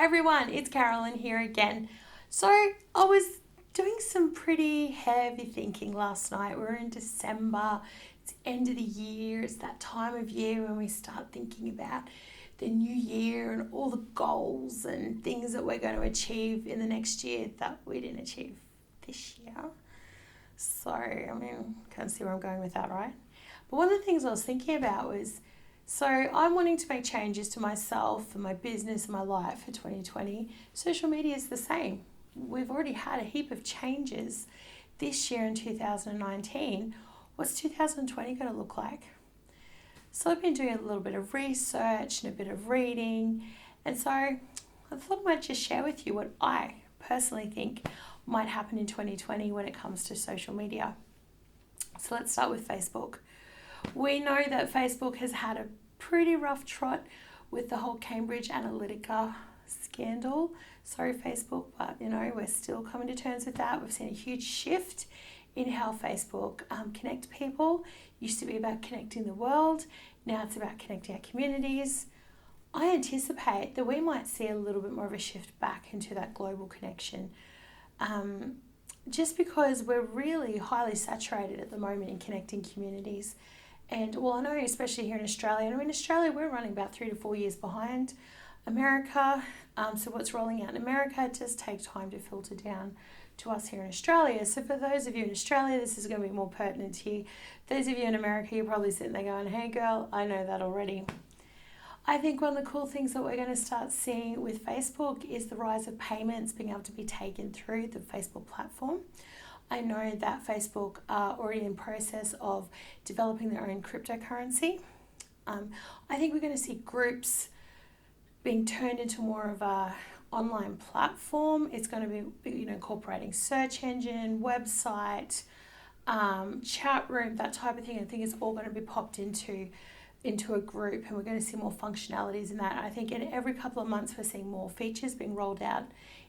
everyone, it's Carolyn here again. So I was doing some pretty heavy thinking last night. We're in December, it's the end of the year, it's that time of year when we start thinking about the new year and all the goals and things that we're going to achieve in the next year that we didn't achieve this year. So, can't see where I'm going with that, right? But one of the things I was thinking about was, so I'm wanting to make changes to myself and my business and my life for 2020. Social media is the same. We've already had a heap of changes this year in 2019. What's 2020 going to look like? So I've been doing a little bit of research and a bit of reading. And so I thought I might just share with you what I personally think might happen in 2020 when it comes to social media. So let's start with Facebook. We know that Facebook has had a pretty rough trot with the whole Cambridge Analytica scandal. Sorry, Facebook, but we're still coming to terms with that. We've seen a huge shift in how Facebook connect people. Used to be about connecting the world. Now it's about connecting our communities. I anticipate that we might see a little bit more of a shift back into that global connection. Just because we're really highly saturated at the moment in connecting communities. And I know especially here in Australia, in Australia we're running about 3 to 4 years behind America. So what's rolling out in America, it does take time to filter down to us here in Australia. So for those of you in Australia, this is going to be more pertinent to you. Those of you in America, you're probably sitting there going, hey girl, I know that already. I think one of the cool things that we're going to start seeing with Facebook is the rise of payments being able to be taken through the Facebook platform. I know that Facebook are already in process of developing their own cryptocurrency. I think we're going to see groups being turned into more of a online platform. It's going to be incorporating search engine, website, chat room, that type of thing. I think it's all going to be popped into a group, and we're going to see more functionalities in that. I think in every couple of months we're seeing more features being rolled out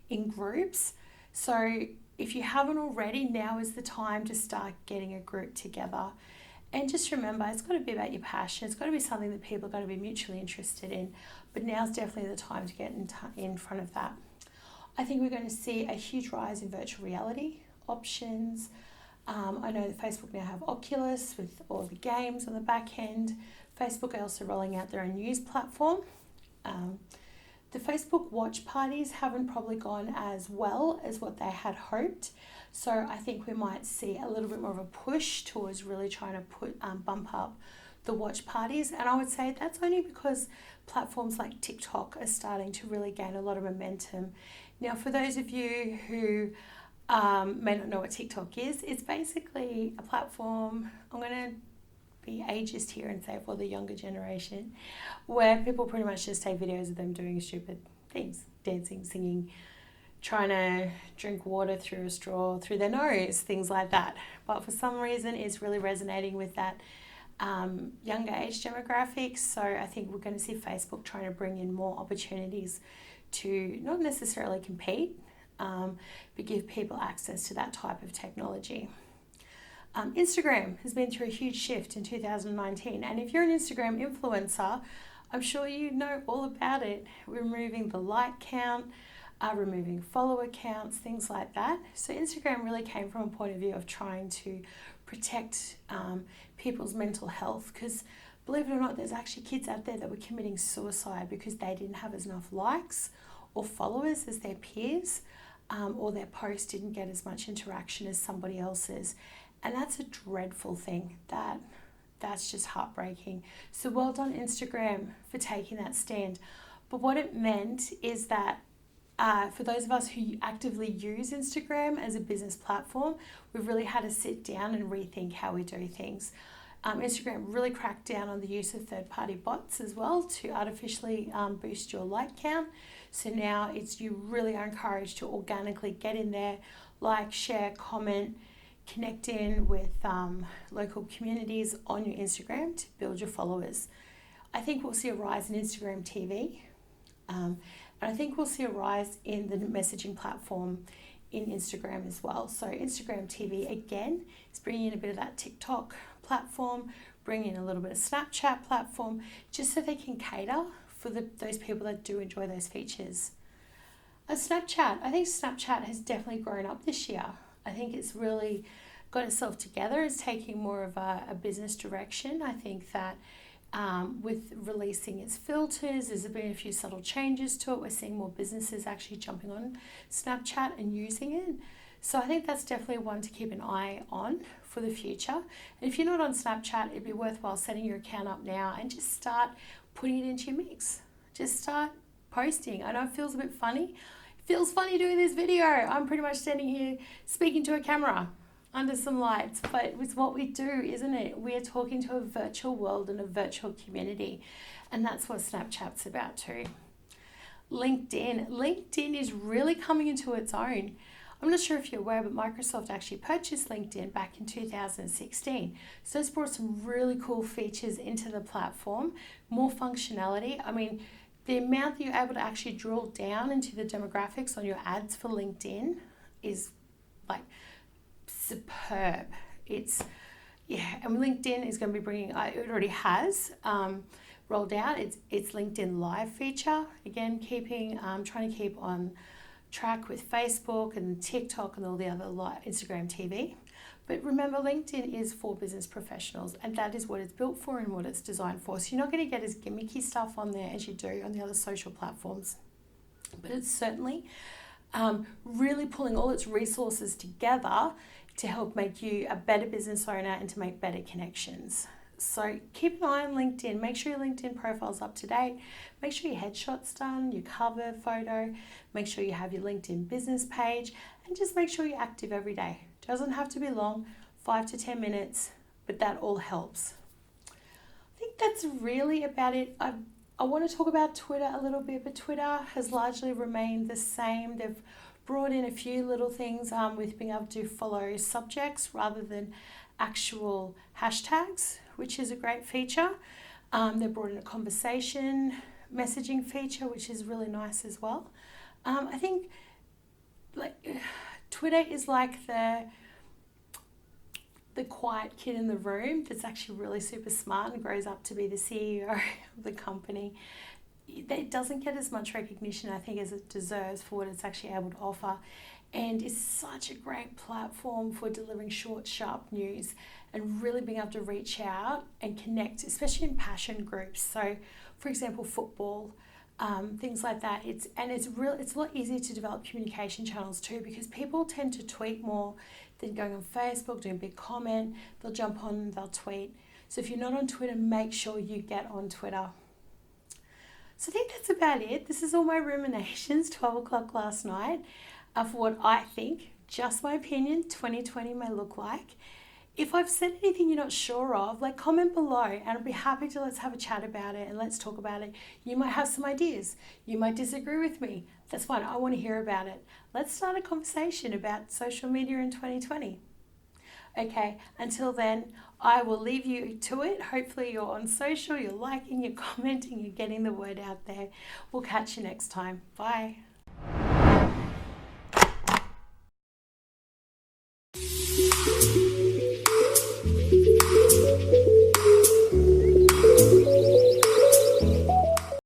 in groups. So if you haven't already, now is the time to start getting a group together. And just remember, it's got to be about your passion. It's got to be something that people are going to be mutually interested in. But now's definitely the time to get in front of that. I think we're going to see a huge rise in virtual reality options. I know that Facebook now have Oculus with all the games on the back end. Facebook are also rolling out their own news platform. The Facebook watch parties haven't probably gone as well as what they had hoped. So I think we might see a little bit more of a push towards really trying to bump up the watch parties. And I would say that's only because platforms like TikTok are starting to really gain a lot of momentum. Now, for those of you who may not know what TikTok is, it's basically a platform, I'm going to be ageist here and say for the younger generation, where people pretty much just take videos of them doing stupid things, dancing, singing, trying to drink water through a straw through their nose, things like that. But for some reason it's really resonating with that younger age demographic. So I think we're going to see Facebook trying to bring in more opportunities to not necessarily compete, but give people access to that type of technology. Instagram has been through a huge shift in 2019, and if you're an Instagram influencer, I'm sure you know all about it. Removing the like count, removing follower counts, things like that. So Instagram really came from a point of view of trying to protect people's mental health, because believe it or not, there's actually kids out there that were committing suicide because they didn't have enough likes or followers as their peers, or their post didn't get as much interaction as somebody else's. And that's a dreadful thing. That's just heartbreaking. So well done, Instagram, for taking that stand. But what it meant is that for those of us who actively use Instagram as a business platform, we've really had to sit down and rethink how we do things. Instagram really cracked down on the use of third-party bots as well to artificially boost your like count. So now you really are encouraged to organically get in there, like, share, comment, connect in with local communities on your Instagram to build your followers. I think we'll see a rise in Instagram TV, and I think we'll see a rise in the messaging platform in Instagram as well. So Instagram TV again is bringing in a bit of that TikTok platform, bringing in a little bit of Snapchat platform, just so they can cater for those people that do enjoy those features. Snapchat. I think Snapchat has definitely grown up this year. I think it's really got itself together. It's taking more of a business direction. I think that with releasing its filters, there's been a few subtle changes to it. We're seeing more businesses actually jumping on Snapchat and using it. So I think that's definitely one to keep an eye on for the future. And if you're not on Snapchat, it'd be worthwhile setting your account up now and just start putting it into your mix. Just start posting. I know it feels a bit funny. It feels funny doing this video. I'm pretty much standing here speaking to a camera under some lights, but it's what we do, isn't it? We are talking to a virtual world and a virtual community, and that's what Snapchat's about too. LinkedIn is really coming into its own. I'm not sure if you're aware, but Microsoft actually purchased LinkedIn back in 2016. So it's brought some really cool features into the platform, more functionality. I mean, the amount that you're able to actually drill down into the demographics on your ads for LinkedIn is like superb. And LinkedIn is going to be bringing, it already has rolled out its LinkedIn Live feature. Again, trying to keep on track with Facebook and TikTok and all the other Instagram TV. But remember, LinkedIn is for business professionals, and that is what it's built for and what it's designed for. So you're not going to get as gimmicky stuff on there as you do on the other social platforms. But it's certainly really pulling all its resources together to help make you a better business owner and to make better connections. So keep an eye on LinkedIn. Make sure your LinkedIn profile's up to date. Make sure your headshot's done, your cover photo. Make sure you have your LinkedIn business page, and just make sure you're active every day. Doesn't have to be long, 5 to 10 minutes, but that all helps. I think that's really about it. I want to talk about Twitter a little bit, but Twitter has largely remained the same. They've brought in a few little things with being able to follow subjects rather than actual hashtags, which is a great feature. They brought in a conversation messaging feature, which is really nice as well. I think Twitter is like the quiet kid in the room that's actually really super smart and grows up to be the CEO of the company. It doesn't get as much recognition, I think, as it deserves for what it's actually able to offer, and is such a great platform for delivering short, sharp news and really being able to reach out and connect, especially in passion groups. So, for example, football, things like that. It's a lot easier to develop communication channels too, because people tend to tweet more than going on Facebook, doing a big comment. They'll jump on, they'll tweet. So if you're not on Twitter, make sure you get on Twitter. So I think that's about it. This is all my ruminations, 12 o'clock last night, of what I think, just my opinion, 2020 may look like. If I've said anything you're not sure of, comment below, and I'll be happy to let's have a chat about it and let's talk about it. You might have some ideas. You might disagree with me. That's fine. I want to hear about it. Let's start a conversation about social media in 2020. Okay, until then, I will leave you to it. Hopefully you're on social, you're liking, you're commenting, you're getting the word out there. We'll catch you next time. Bye.